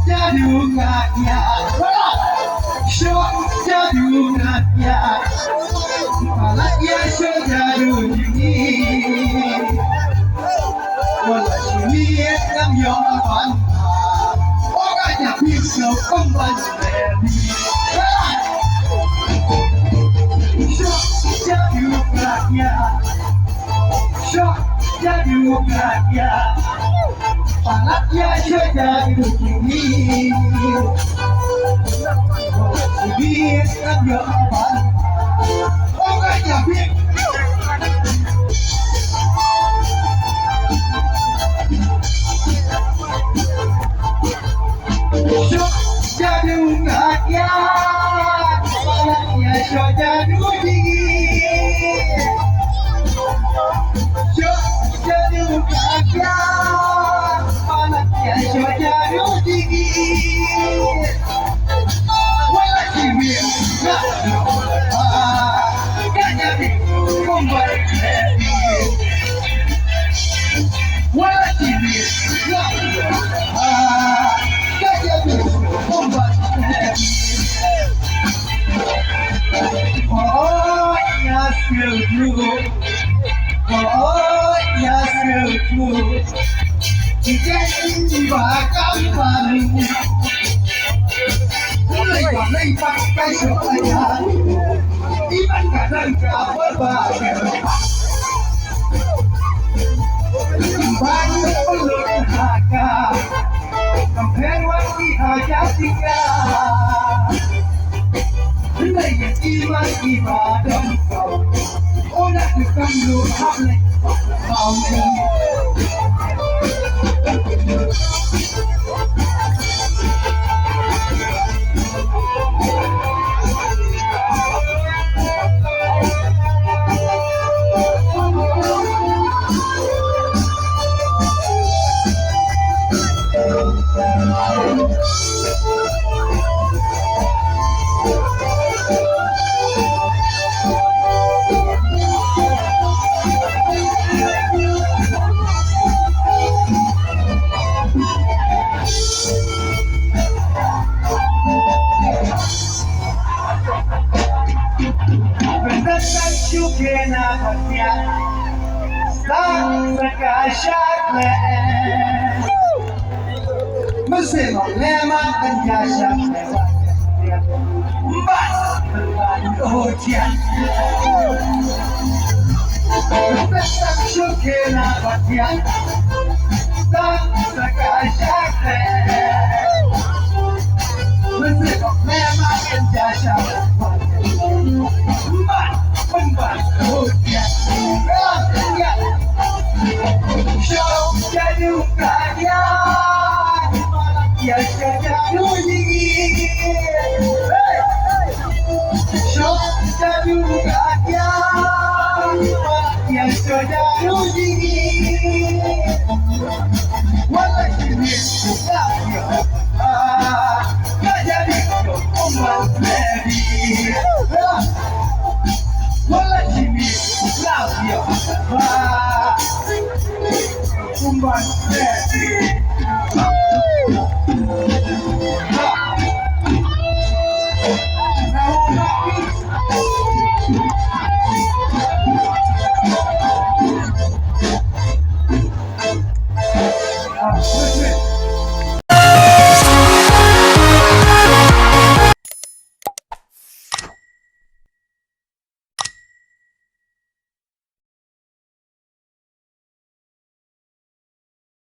Shojadugaya, Shojadugaya, Malaya Shojadugini, Walashimi Kamyoban, Ogaya Pixel Kumban Baby, Shojadugaya, Shojadugaya. Malaya Shojadugini, Walashimi Kamyoban, Ogaya Pixel. Shojadugaya, Malaya Shojadugini, Shojadugaya, Malaya Shojadugini, Walashimi Kamyoban, Walashimi Oh, yes, you do. Oh, yes, you do. Jadi bakal baru, mulai pakai soalnya, iman kadang kabar baru. Banyak peluk harga, kemperuan dihajar tiga. Naya iman ibadah kau, orang tukang lupa kau ni. Mesti memang penjasa Mbak berlalu hujan Tentang syukena batian Dan sekasyak Mesti memang penjasa Mbak berlalu hujan Shojadugaya, Malaya Shojadugini,